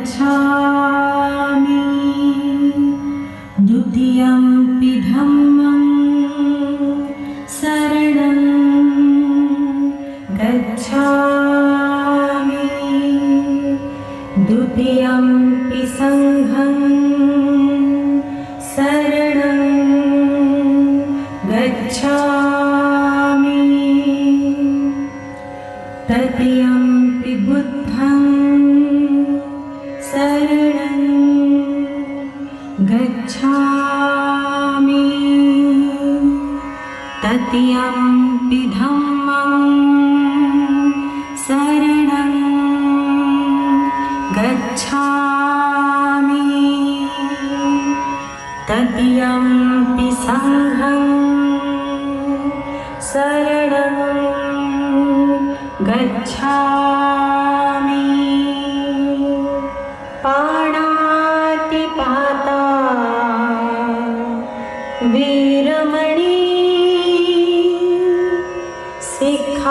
गच्छामि द्वितीयंपि धम्मं शरणं गच्छामि द्वितीयंपि संघं शरणं गच्छामि तृतीयंपि बुद्धं शरणं गच्छामि तृतीयंपि धम्मं शरणं गच्छामि तृतीयंपि संघं शरणं गच्छामि पाणातिपाता वीरमणि सिक्खापदं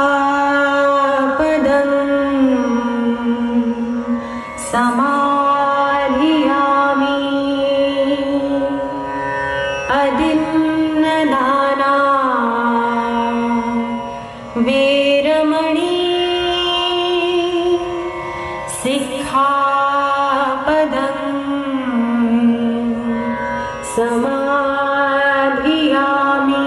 समाधियामि अदिन्नदाना वीरमणि सिक्खापदं समाधियामि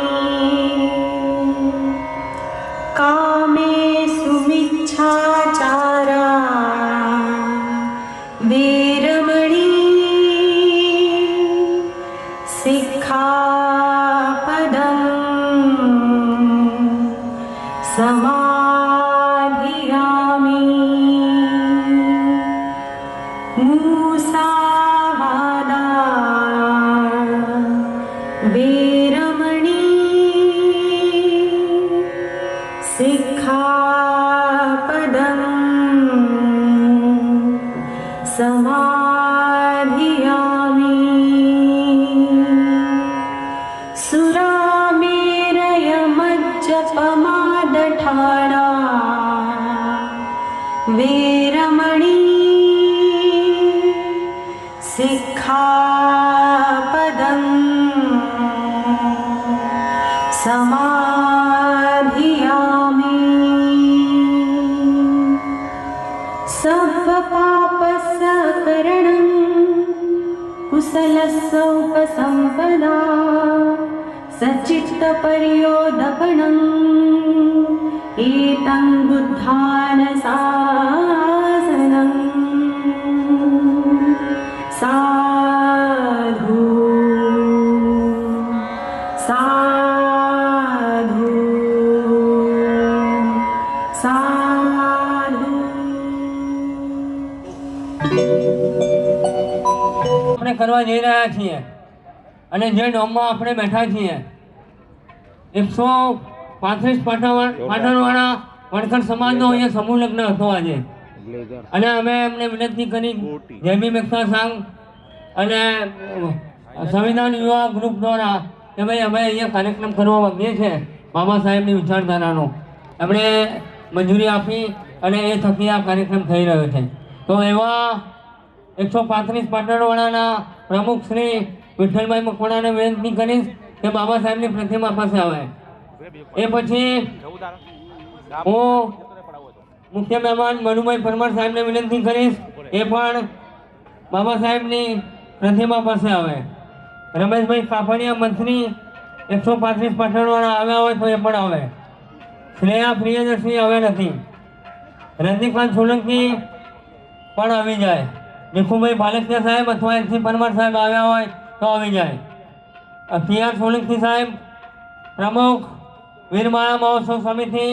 कामेषु मिच्छाचारा वीरमणि सिक्खापदं समाधियामि मूसावादा वीरमणि सिक्खापदं समाधियामि सुरामेरयमज्जपमादठाना वीरमणि सिक्खापदं समाधियामि सर्वपापसकरणं कुशलस्योपसम्पदा सच्चित्तपर्योदपणम् एतं बुद्धानशासनं साधु साधु साधु। આપણે કરવા જઈ રહ્યા છીએ અને જે ડોમમાં આપણે બેઠા છીએ 135 પાટણવાળા વણકર સમાજનો અહીંયા સમૂહ લગ્ન હતો આજે અને અમે એમને વિનંતી કરી જયભીમ એકતા સંઘ અને સંવિધાન યુવા ગ્રુપ દ્વારા કે ભાઈ અમે અહીંયા કાર્યક્રમ કરવા માંગીએ છીએ બાબા સાહેબની વિચારધારાનો એમણે મંજૂરી આપી અને એ થકી આ કાર્યક્રમ થઈ રહ્યો છે તો એવા 135 પાટણવાળાના પ્રમુખ શ્રી વિઠ્ઠલભાઈ મકવાણાને વિનંતી કરીશ કે બાબા સાહેબની પ્રતિમા પાસે આવે એ પછી હું મુખ્ય મહેમાન મનુભાઈ પરમાર સાહેબને વિનંતી કરીશ એ પણ બાબા સાહેબની પ્રતિમા પાસે આવે રમેશભાઈ કાપડિયા મંત્રી 135 પાટણવાળા આવ્યા હોય તો એ પણ આવે શ્રેયા પ્રિયદર્શી આવ્યા નથી રજનીકાંત સોલંકી પણ આવી જાય ભીખુભાઈ ભાલકિયા સાહેબ અથવા એનસી પરમાર સાહેબ આવ્યા હોય તો આવી જાય PR સોલંકી સાહેબ પ્રમુખ વીરમાળા મહોત્સવ સમિતિ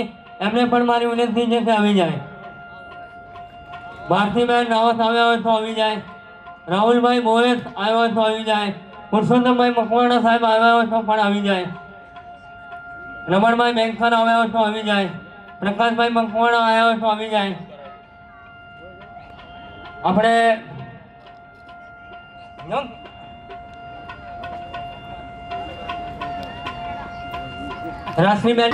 એમને પણ મારી વિનંતી છે કે આવી જાય ભારતીબેન રાવત આવ્યા હોય તો આવી જાય રાહુલભાઈ બોરેત આવ્યા હોય તો આવી જાય પુરુષોત્તમભાઈ મકવાણા સાહેબ આવ્યા હોય તો પણ આવી જાય રમણભાઈ બેંકર આવ્યા હોય તો આવી જાય પ્રકાશભાઈ મકવાણા આવ્યા હોય તો આવી જાય આપણે રાષ્ટ્રીય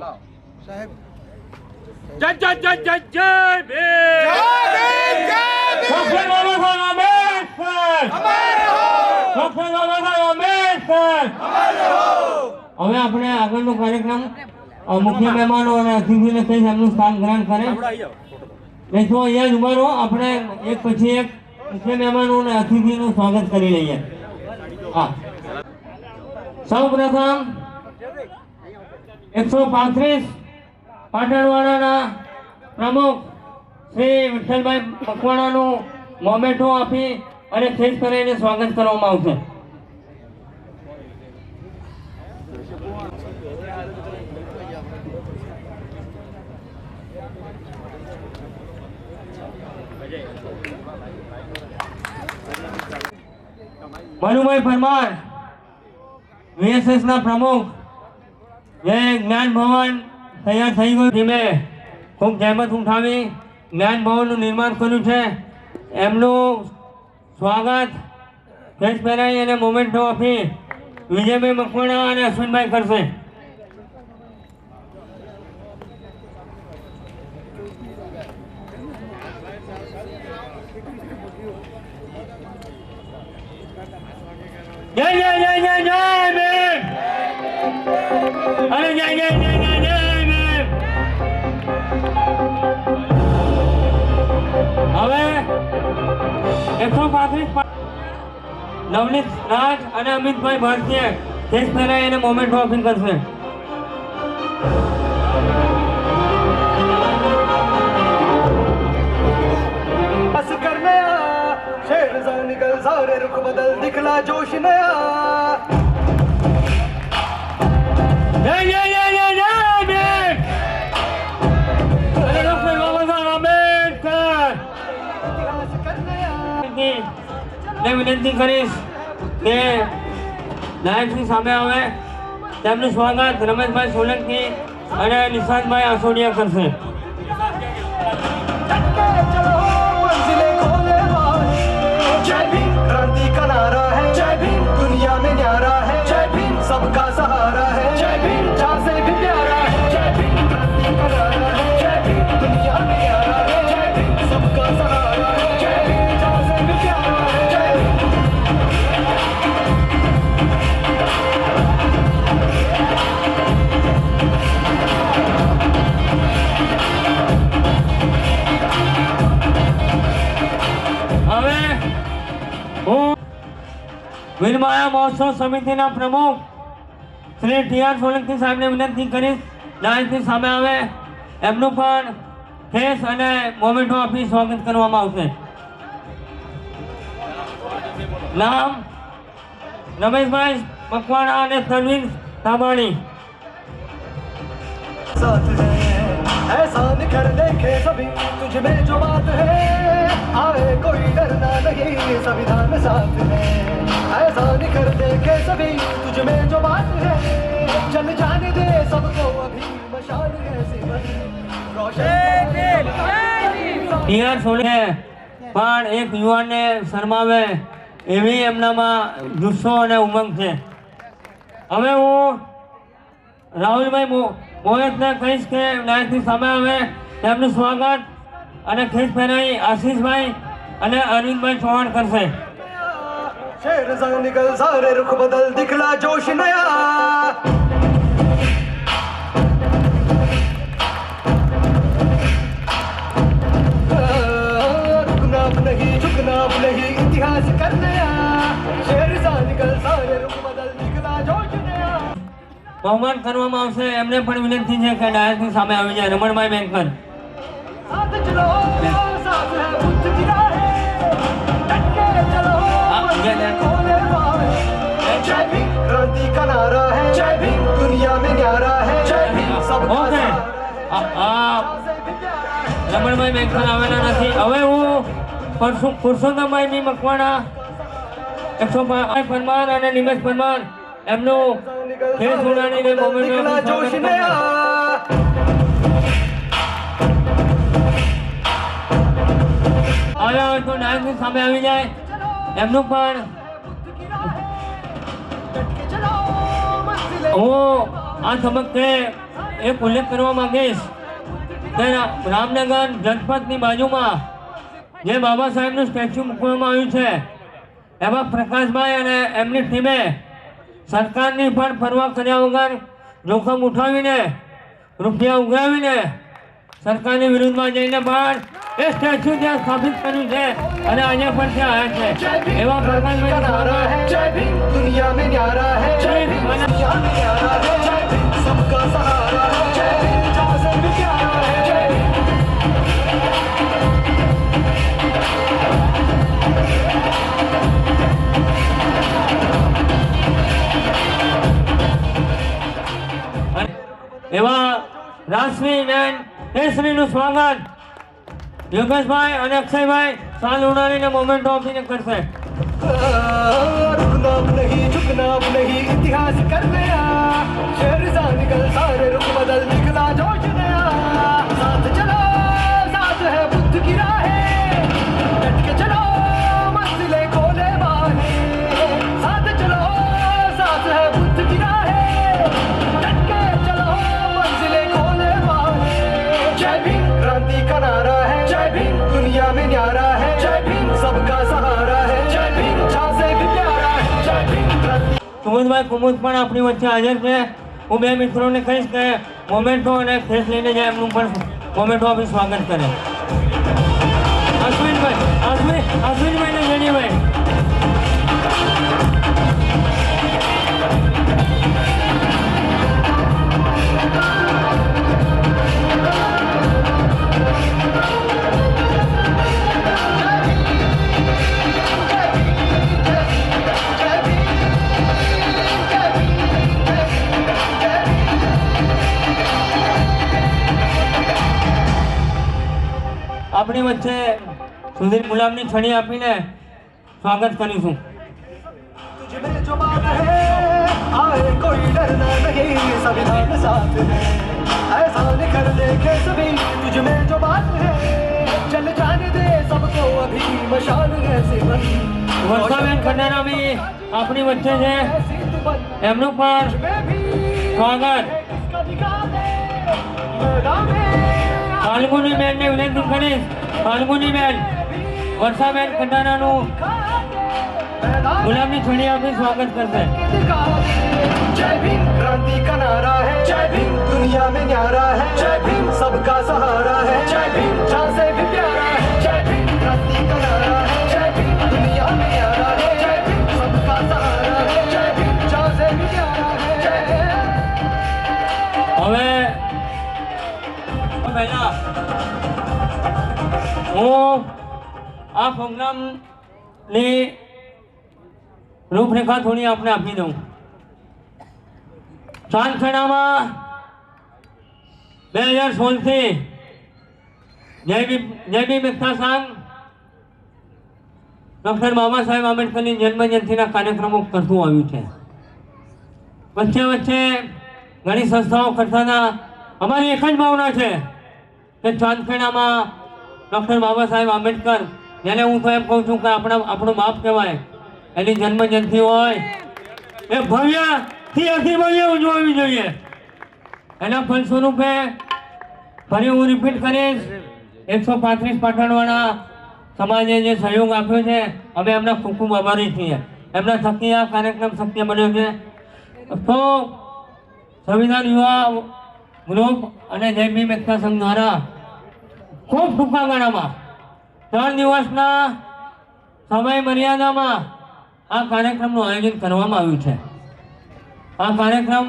જય જય જય જય જય ભીમ. ડોક્ટર બાબા સાહેબ આંબેડકર. ડોક્ટર બાબા સાહેબ આંબેડકર. હવે આપણે આગળનો કાર્યક્રમ મુખ્ય મહેમાનો અને અતિથિને કઈ એમનું સ્થાન ગ્રહણ કરે નહીં તો અહીંયા જ ઉભા રહો. આપણે એક પછી એક મુખ્ય મહેમાનો અને અતિથિનું સ્વાગત કરી લઈએ. હા, સૌ પ્રથમ 135 પાટણવાડાના પ્રમુખ શ્રી વિઠ્ઠલભાઈ મકવાણાનું મોમેન્ટો આપી અને ખેસ કરીને સ્વાગત કરવામાં આવશે. મનુભાઈ પરમાર VSS ના પ્રમુખ, જે જ્ઞાન ભવન તૈયાર થઈ ગયું, ધીમે ખૂબ જહેમત ઉઠાવી જ્ઞાન ભવનનું નિર્માણ કર્યું છે, એમનું સ્વાગત ખેસ પહેરાઈ અને મોમેન્ટો આપી વિજયભાઈ મકવાણા અને અશ્વિનભાઈ કરશે. જય જય જય જય જય ભીમ. અરે જય જય જય જય જય ભીમ. હવે 135 નવનીત રાજ અને અમિતભાઈ ભારતીય ખેસ પહેરાઈ અને મોમેન્ટ ઓફિંગ કરશે. निकल सारे रुख बदल दिखला जोश नया. जय जय जय जय जय भीम. अरे डॉक्टर बाबा साहेब आंबेडकर. मैं विनंती કરીશ કે નાયકની સામે આવે તેમનું સ્વાગત રમેશભાઈ સોલંકી અને નિશાંતભાઈ આસોડિયા કરશે. जय भीम क्रांति का नारा है, जय भीम दुनिया में न्यारा है, जय भीम सबका सहारा है, जय भीम जहाँ से भी प्यारा है, जय भीम क्रांति का नारा है, जय भीम दुनिया में न्यारा है, जय भीम सबका सहारा है, जय भीम जहाँ से भी प्यारा है, जय હવે હું વીરમાયા મહોત્સવ સમિતિના પ્રમુખ શ્રી TR સોલંકી સાહેબને વિનંતી કરીશ નાયકની સામે આવે એમનું પણ ખેસ અને મોમેન્ટો આપી સ્વાગત કરવામાં આવશે. નામ રમેશભાઈ મકવાણા અને તનવીર તાબાણી. साथ है ऐसा निखर देखे सभी तुझ में जो बात है, आए कोई डरना नहीं संविधान साथ है. ऐसा निखर देखे सभी तुझ में जो बात है, चल जाने दे सबको अभी मशाल ऐसी बनी रोशन. TR સોલંકી પણ એક યુવાનને શરમાવે એવી એમનામાં જુસ્સો અને ઉમંગ છે. હવે હું રાહુલભાઈ મોહિતને કહીશ કે નાયકની સામે આવે તેમનું સ્વાગત અને ખેસ પહેરાઈ આશીષભાઈ અને અરવિંદભાઈ ચૌહાણ કરશે. शेर संग निकल सारे रुख बदल दिखला जोश नया. रुकना अब नहीं झुकना अब नहीं इतिहास कर नया. शेर संग निकल सारे रुख बदल दिखला जोश नया. બહુમાન કરવામાં આવશે. એમને પણ વિનંતી છે કે નાયકની સામે આવી જાય. રમણભાઈ બેંકર. साथ चलो साथ है बुद्ध की राहें, डट के चलो मंजिल खोले पावे. जय भीम क्रांति का नारा है, जय भीम दुनिया में न्यारा है, जय भीम सबका ઓકે, सहारा है, આ રમણભાઈ બેંકર આવેલા નથી. હવે હું પુરુષોત્તમભાઈ બી મકવાણા 105 પરમાર અને નિમેશ પરમાર એમનું ખેસ ઉડાડીને મોમેન્ટો दिखला जोश नया. આવ્યા હોય તો નાયકની સામે આવી જાય એમનું પણ डट के चलो मंजिल હું આ તબક્કે એક ઉલ્લેખ કરવા માંગીશ કે રામનગર જનપથની બાજુમાં જે બાબા સાહેબનું સ્ટેચ્યુ મૂકવામાં આવ્યું છે એમાં પ્રકાશભાઈ અને એમની ટીમે સરકારની પણ પરવા કર્યા વગર જોખમ ઉઠાવીને રૂપિયા ઉઘરાવીને સરકારની વિરુદ્ધમાં જઈને પણ એ સ્ટેચ્યુ ત્યાં સ્થાપિત કર્યું છે અને આજે પણ ત્યાં આવ્યા છે એવા પ્રકાશભાઈ जय भीम दुनिया में न्यारा है जय भीम दुनिया में न्यारा है जय भीम सबका सहारा है जय भीम जहाँ से भी प्यारा है जय भीम એવા રાજશ્રી બેન કેસરીનું સ્વાગત યોગેશભાઈ અને અક્ષયભાઈ સાલ ઉડાડીને મોમેન્ટો આપીને કરશે रुकना अब नहीं झुकना अब नहीं इतिहास कर नया शेर सा निकल सारे रुख बदल निकला जोश नया साथ चलो साथ है बुद्ध की राहें डट के चलो मंजिलें खोले बाहें साथ चलो साथ है बुद्ध की राहें डट के चलो मंजिलें खोले बाहें जय भीम क्रांति का नारा है जय भीम दुनिया में न्यारा है जय भीम सबका सहारा है जय भीम जहाँ से भी प्यारा है जय भीम क्रांति કુમુદભાઈ કુમુદ પણ આપણી વચ્ચે હાજર છે હું બે મિત્રોને કહીશ કે મોમેન્ટો અને ફેસ લઈને જાય એમનું પણ મોમેન્ટો આપી સ્વાગત કરે અશ્વિનભાઈ ને જણીભાઈ આપણી વચ્ચે સુધીર ગુલામની છડી આપીને સ્વાગત કરીશું तुझ में जो बात है आए कोई डरना नहीं संविधान साथ है ऐसा निखर देखे सभी तुझ में जो बात है चल जाने दे सबको अभी मशाल ऐसे बन વર્ષાબેન ખંડારા બી આપણી વચ્ચે છે એમનું પણ સ્વાગત ફાલ્ગુની બેનને વિનંતી કરીશ ફાલ્ગુની બેન વર્ષાબેન ખંડારાનું ગુલામની છડી આપી સ્વાગત કરશે जय भीम क्रांति का नारा है जय भीम दुनिया में न्यारा है जय भीम सबका सहारा है जय भीम जहाँ से भी प्यारा है जय भीम क्रांति का नारा है जय भीम दुनिया में न्यारा है जय भीम सबका सहारा है जय भीम जहाँ से भी प्यारा है जय હવે પહેલા હું આ પ્રોગ્રામની રૂપરેખા થોડી આપણે આપી દઉં ચાંદખેડામાં 2016થી જય ભીમ એકતા સંઘ ડૉક્ટર બાબા સાહેબ આંબેડકરની જન્મજયંતિના કાર્યક્રમો કરતું આવ્યું છે વચ્ચે વચ્ચે ઘણી સંસ્થાઓ કરતા હતા અમારી એક જ ભાવના છે કે ચાંદખેડામાં ડૉક્ટર બાબા સાહેબ આંબેડકર જેને હું તો એમ કહું છું કે આપણો બાપ કહેવાય એની જન્મજયંતિ હોય એ ભવ્યથી અતિ ભવ્ય ઉજવવી જોઈએ એના ફલ સ્વરૂપે ફરી હું રિપીટ કરીશ 135 પાટણવાળા સમાજે જે સહયોગ આપ્યો છે અમે એમના ખૂબ ખૂબ આભારી છીએ એમના થકી આ કાર્યક્રમ શક્ય બન્યો છે તો સંવિધાન યુવા ગ્રુપ અને જય ભીમ એકતા સંઘ દ્વારા ખૂબ ટૂંકા ગાળામાં 3 દિવસના સમય મર્યાદામાં આ કાર્યક્રમનું આયોજન કરવામાં આવ્યું છે આ કાર્યક્રમ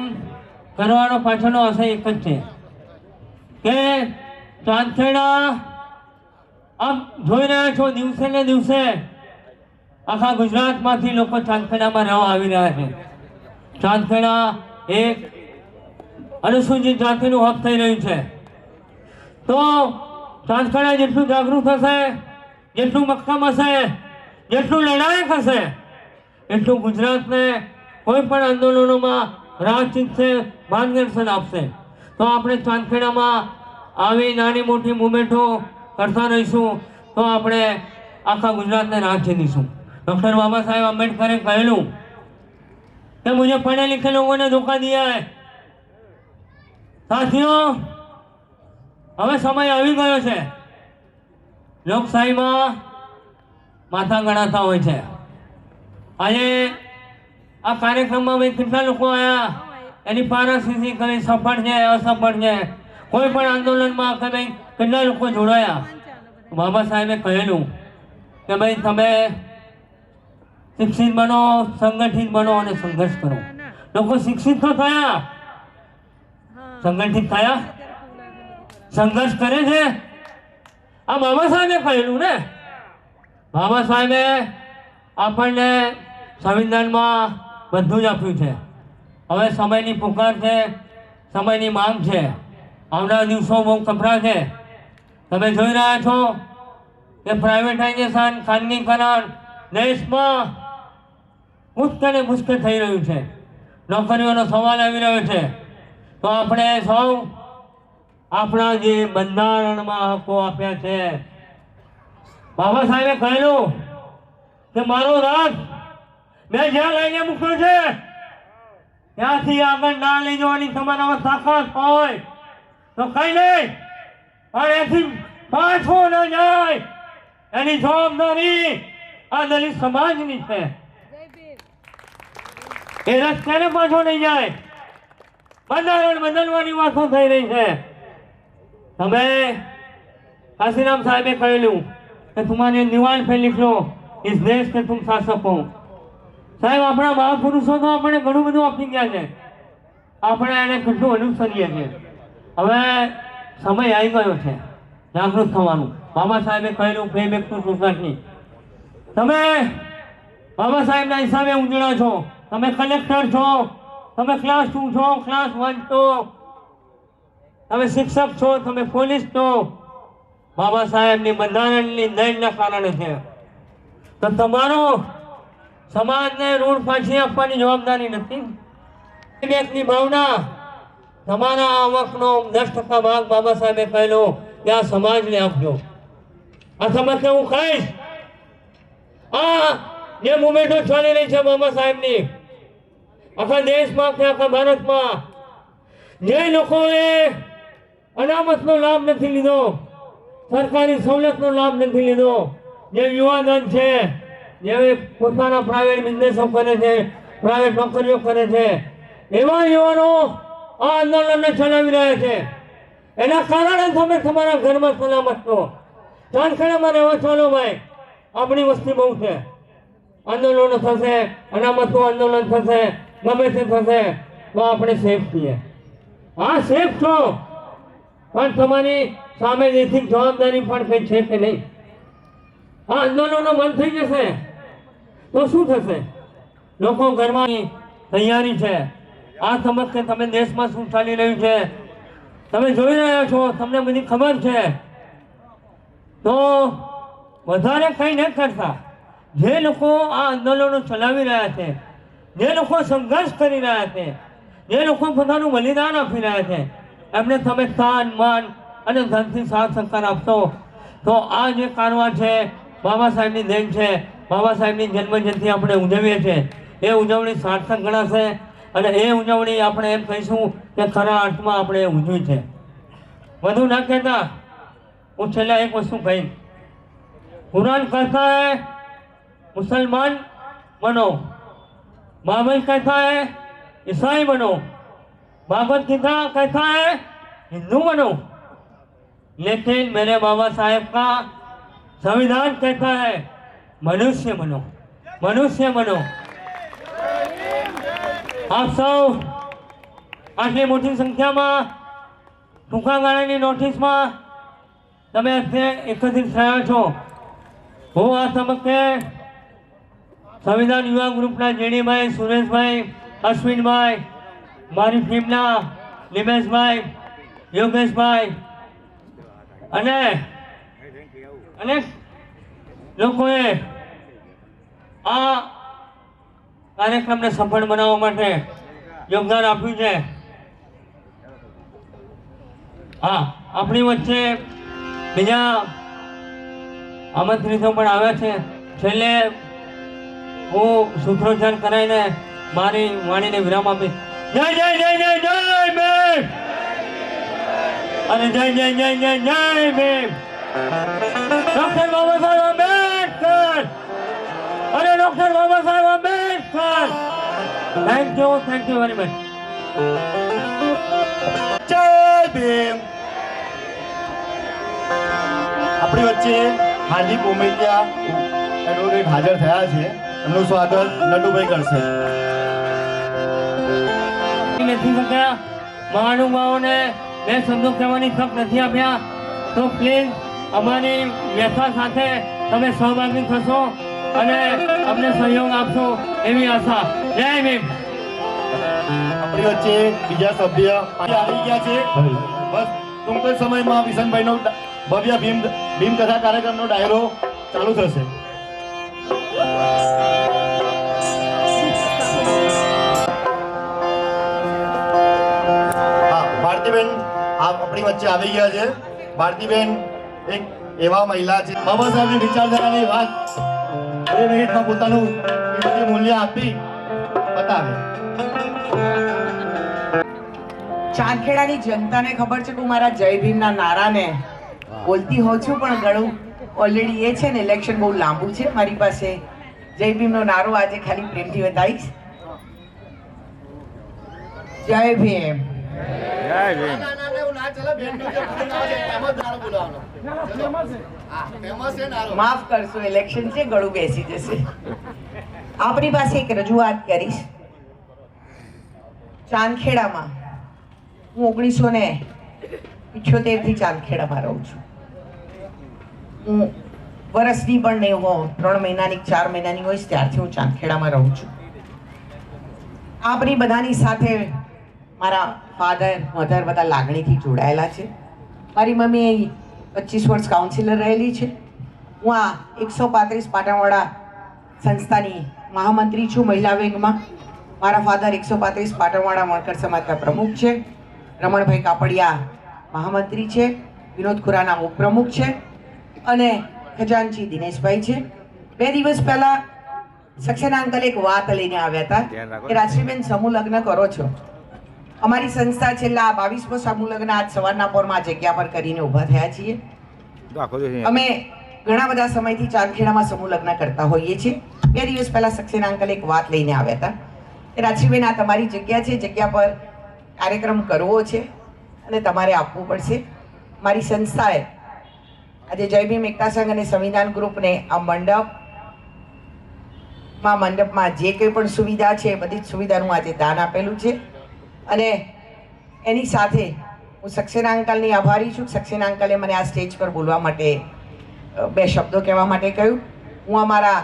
કરવાનો પાછળનો આશય એક જ છે કે ચાંદખેડા આપ જોઈ રહ્યા છો દિવસે ને દિવસે આખા ગુજરાતમાંથી લોકો ચાંદખેડામાં રહેવા આવી રહ્યા છે ચાંદખેડા એક અનુસૂચિત જાતિનું હક થઈ રહ્યું છે તો ચાંદખેડા જેટલું જાગૃત હશે જેટલું મક્કમ હશે જેટલું લડાયક હશે એટલું ગુજરાતને કોઈ પણ આંદોલનોમાં રાહ ચીંધશે માર્ગદર્શન આપશે તો આપણે ચાંદખેડામાં આવી નાની મોટી મુવમેન્ટો કરતા રહીશું તો આપણે આખા ગુજરાતને રાહ ચીંધીશું डॉक्टर बाबा साहेब आम्बेडकर ने कहलू कि मुझे पढ़े लिखे लोगों ने धोखा दिया है, સાથીઓ, હવે સમય આવી ગયો છે. લોકશાહીમાં માથા ગણાતા હોય છે. આજે આ કાર્યક્રમમાં ભાઈ કેટલા લોકો આવ્યા, એની પારખી કઈ સફળ છે અસફળ છે. કોઈ પણ આંદોલનમાં કે ભાઈ કેટલા લોકો જોડાયા. બાબા સાહેબે કહેલું કે ભાઈ તમે શિક્ષિત બનો, સંગઠિત બનો અને સંઘર્ષ કરો. લોકો શિક્ષિત તો થયા, સંગઠિત થયા, સંઘર્ષ કરે છે. આ બાબા સાહેબે કહેલું ને. બાબા સાહેબે આપણને સંવિધાનમાં બધું જ આપ્યું છે. હવે સમયની પુકાર છે, સમયની માંગ છે. આવનારા દિવસો બહુ કપરા છે. તમે જોઈ રહ્યા છો કે પ્રાઇવેટાઇઝેશન, ખાનગીકરણ દેશમાં મુશ્કેલે મુશ્કેલ થઈ રહ્યું છે. નોકરીઓનો સવાલ આવી રહ્યો છે. તો આપણે સૌ આપણા જે બંધારણમાં હકો આપ્યા છે, બાબા સાહેબે કહેલું કે મારો રાજ મેં જ્યાં લઈને મૂક્યો છે ત્યાંથી આગળ ના લઈ જવાની તમારામાં તાકાત હોય તો કઈ નહીં, પણ એથી પાછો ન જાય એની જવાબદારી આ દલિત સમાજની છે. એ રસ્તે પાછો નહીં જાય. બંધારણ બદલવાની વાતો થઈ રહી છે. તમે काशीराम साहेबे कहेलू कि तुम्हारे दीवार पे लिख लो इस देश के तुम शासक हो. साहेब अपना महापुरुषों तो अपने घणું બધું આપી ગયા છે. આપણે એને કેટલું અનુસરીએ છીએ. હવે સમય આવી ગયો છે જાગૃત થવાનું. બાબા સાહેબે કહેલું પે બેક ટુ સોસાયટી. તમે બાબા સાહેબના હિસાબે ઉજળા છો. તમે કલેક્ટર છો, તમે ક્લાસ 2 છો, ક્લાસ 1 છો, તમે શિક્ષક છો, તમે પોલીસ છો. બાબા સાહેબની બંધારણની દળના કારણે છે. તો તમારો સમાજને ઋણ પાછી આપવાની જવાબદારી નથી. બેકની ભાવના, તમારા આવકનો 10% ભાગ બાબા સાહેબે કહેલો કે આ સમાજને આપજો. આ સમજને હું કહીશ, આ જે મુવમેન્ટો ચાલી રહી છે બાબા સાહેબની આખા દેશમાં કે આખા ભારતમાં, જે લોકોએ અનામતનો લાભ નથી લીધો, સરકારી સવલતનો લાભ નથી લીધો, જે યુવાધન છે, જે પોતાના પ્રાઇવેટ બિઝનેસો કરે છે, પ્રાઇવેટ નોકરીઓ કરે છે, એવા યુવાનો આ આંદોલનને ચલાવી રહ્યા છે. એના કારણે તમે તમારા ઘરમાં સલામત છો. ચાંદખેડામાં રહેવા ચાલો ભાઈ, આપણી વસ્તી બહુ છે. આંદોલનો થશે, અનામતનું આંદોલન થશે, ગમે તે થશે, તો આપણે સેફ છીએ. હા સેફ છો, પણ તમારી સામે નૈતિક જવાબદારી પણ કઈ છે કે નહીં? આ આંદોલનો બંધ થઈ જશે તો શું થશે? લોકો ઘરમાં તૈયારી છે. આ તબક્કે તમે દેશમાં શું ચાલી રહ્યું છે તમે જોઈ રહ્યા છો, તમને બધી ખબર છે. તો વધારે કંઈ ન કરતા જે લોકો આ આંદોલનો ચલાવી રહ્યા છે, જે લોકો સંઘર્ષ કરી રહ્યા છે, જે લોકો પોતાનું બલિદાન આપી રહ્યા છે, એમને તમે તાન માન અને ધનથી સાથ સહકાર આપશો તો આ જે કારવા છે બાબા સાહેબની દેન છે. બાબા સાહેબની જન્મજયંતિ આપણે ઉજવીએ છીએ, એ ઉજવણી સાર્થક ગણાશે અને એ ઉજવણી આપણે એમ કહીશું કે ખરા અર્થમાં આપણે ઉજવી છે. વધુ ના કહેતા હું છેલ્લા એક વસ્તુ કહીશ. कुरान कहता है मुसलमान बनो, बाइबल कहता है ईसाई बनो, भागवत गीता कहता है हिंदू बनो, लेकिन मेरे बाबा साहेब का संविधान कहता है मनुष्य बनो, मनुष्य बनो. आप सब આટલી મોટી સંખ્યામાં ટૂંકા ગાળાની નોટિસમાં તમે અત્યારે એકત્રિત થયા છો. હું આ તબક્કે સંવિધાન યુવા ગ્રુપના જેડીભાઈ, સુરેશભાઈ, અશ્વિનભાઈ, મારી ટીમના નિમેશભાઈ, યોગેશભાઈ અને અનેક લોકોએ આ કાર્યક્રમને સફળ બનાવવા માટે યોગદાન આપ્યું છે. હા, આપણી વચ્ચે બીજા આમંત્રિતો પણ આવ્યા છે. છેલ્લે હું સૂત્રોચ્ચાર કરાવીને મારી વાણીને વિરામ આપીશ. જય જય જય જય જય ભીમ, અને જય જય જય જય જય ભીમ. ડોક્ટર બાબા સાહેબ આંબેડકર અને doctor Baba Saheb Ambedkar. Thank you very much. જય ભીમ. આપણી વચ્ચે હાર્દિક ઉમેદિયા એડવોકેટ હાજર થયા છે. એમનું સ્વાગત નટુભાઈ કરશે. નથી શક્યા મહાનુભાવોને બે શબ્દો કહેવાની તક નથી આપ્યા, તો પ્લીઝ અમારી વ્યથા સાથે તમે સહભાગી થશો અને અમને સહયોગ આપશો એવી આશા. જય ભીમ. આપણી વચ્ચે બીજા સભ્ય આવી ગયા છે. બસ ટૂંક જ સમયમાં વિશનભાઈનો ભવ્ય ભીમ કથા કાર્યક્રમનો ડાયરો ચાલુ થશે. ભારતીબેન આપણી વચ્ચે આવી ગયા છે. ભારતીબેન એક એવા મહિલા છે બાબા સાહેબની વિચારધારાની વાત 2 મિનિટમાં પોતાનું કિંમતી મૂલ્ય આપી બતાવે. ચાંદખેડાની જનતાને ખબર છે કે હું મારા જય ભીમના નારાને બોલતી હોઉં છું, પણ ગળું ઓલરેડી એ છે ને ઇલેક્શન બહુ લાંબુ છે મારી પાસે. જય ભીમનો નારો આજે ખાલી પ્રેમથી બતાવીશ. જય ભીમ. માફ કરશો, ઇલેક્શન છે, ગળું બેસી જશે. આપણી પાસે એક રજૂઆત કરીશ. ચાંદખેડામાં હું 1978 થી ચાંદખેડામાં રહું છું. હું વર્ષની પણ નહીં હોઉં, 3 મહિનાની 4 મહિનાની હોઈશ ત્યારથી હું ચાંદખેડામાં રહું છું. આપણી બધાની સાથે મારા ફાધર મધર બધા લાગણીથી જોડાયેલા છે. મારી મમ્મી 25 વર્ષ કાઉન્સિલર રહેલી છે. હું આ 135 પાટણવાળા સંસ્થાની મહામંત્રી છું મહિલા વિંગમાં. મારા ફાધર 135 પાટણવાળા મણકર સમાજના પ્રમુખ છે. રમણભાઈ કાપડિયા મહામંત્રી છે. વિનોદ ખુરાના ઉપપ્રમુખ છે અને ખજાનચી દિનેશભાઈ છે. 2 દિવસ પહેલા સક્સેના અંકલ એક વાત લઈને આવ્યા હતા કે રાજશ્રીબેન સમૂહ લગ્ન કરો છો. અમારી સંસ્થા છેલ્લા 22મો સમૂહ લગ્ન આજ સવારના પોરમાં આ જગ્યા પર કરીને ઊભા થયા છીએ. અમે ઘણા બધા સમયથી ચાંદખેડામાં સમૂહ લગ્ન કરતા હોઈએ છીએ. 2 દિવસ પહેલા સક્સેના અંકલ એક વાત લઈને આવ્યા હતા કે રાજશ્રીબેન આ તમારી જગ્યા છે, જગ્યા પર કાર્યક્રમ કરવો છે અને તમારે આપવું પડશે. મારી સંસ્થાએ આજે જય ભીમ એકતા સંઘ અને સંવિધાન ગ્રુપને આ મંડપમાં જે કંઈ પણ સુવિધા છે એ બધી જ સુવિધાનું આજે દાન આપેલું છે. અને એની સાથે હું સક્સેના અંકલની આભારી છું. સક્સેના અંકલે મને આ સ્ટેજ પર બોલવા માટે 2 શબ્દો કહેવા માટે કહ્યું. હું અમારા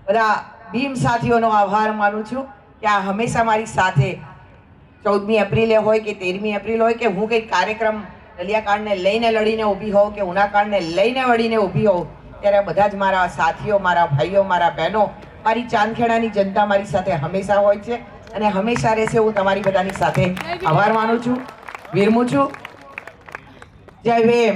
બધા ભીમ સાથીઓનો આભાર માનું છું કે આ હંમેશા મારી સાથે 14મી એપ્રિલે હોય કે 13મી એપ્રિલ હોય કે હું કંઈક કાર્યક્રમ દલિયાકાંડને લઈને લડીને ઊભી હોઉં કે ઉનાકાંડને લઈને વળીને ઊભી હોઉં ત્યારે બધા જ મારા સાથીઓ, મારા ભાઈઓ, મારા બહેનો, મારી ચાંદખેડાની જનતા મારી સાથે હંમેશા હોય છે અને હંમેશા રહેશે. હું તમારી બધાની સાથે આભાર માનું છું, વિરમું છું. જય ભીમ.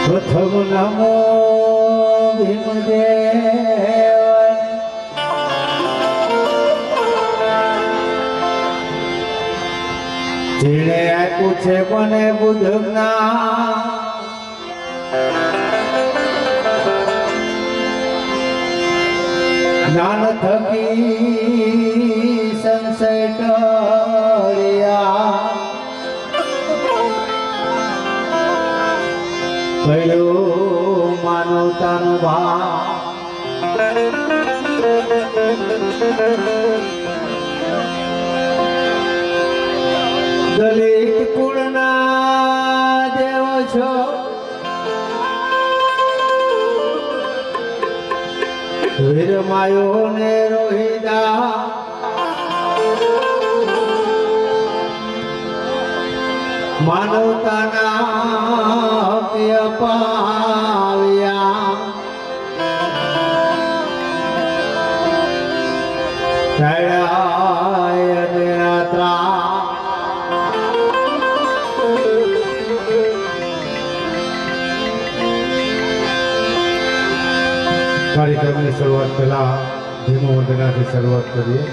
પ્રથમ નમો ભીમદેવ જેણે આપ્યું છે મને બુદ્ધ જ્ઞાન જ્ઞાન થકી સંશય ટળ્યા કયો માનવતાનો ભાવ દલિત કુળના દેવ છો વીરમાયો ને રોહિદા માનવતાના અપાવ્યા ઢળાય નિરાત્રા કાર્યક્રમની શરૂઆત પહેલા ધીમો વંદનાથી શરૂઆત કરીએ.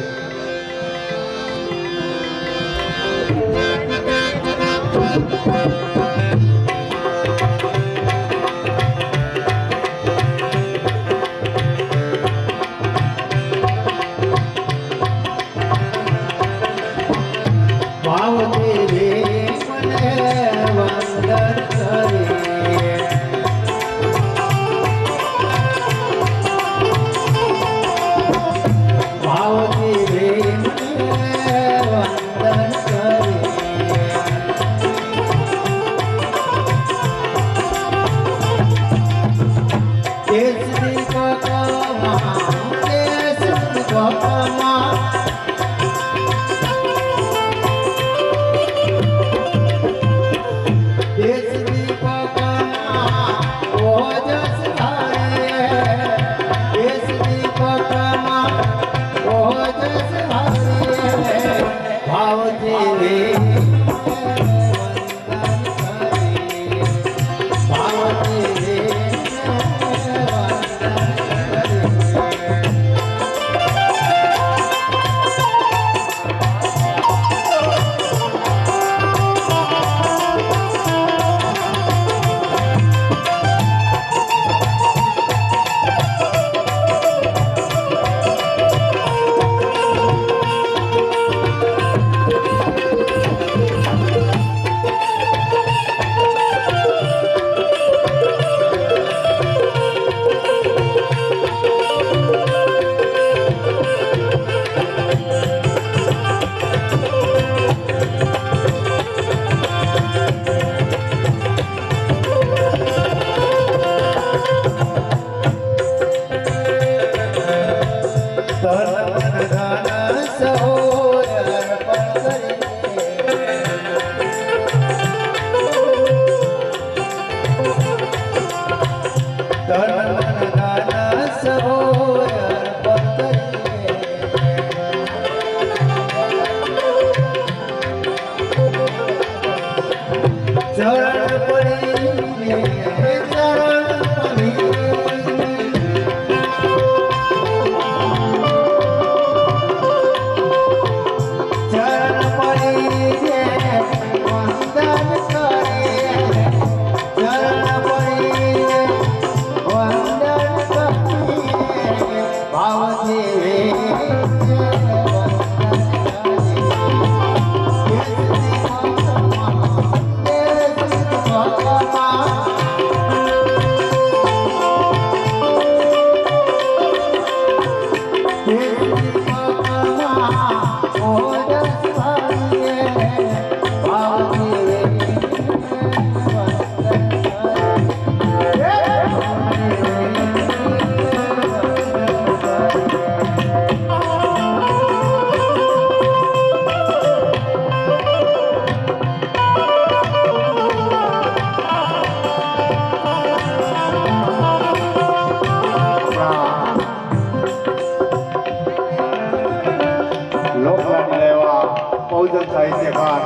લોકલાડીલા એવા બહુજન સાહિત્યકાર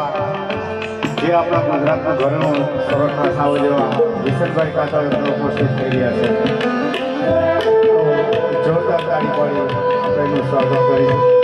જે આપણા ગુજરાતના ઘરનું સરોજના સાવ જેવા વિશેષભાઈ કાકા ઉપસ્થિત થઈ રહ્યા છે. જોરદાર તાળી પાડી આપણે એનું સ્વાગત કરીશું.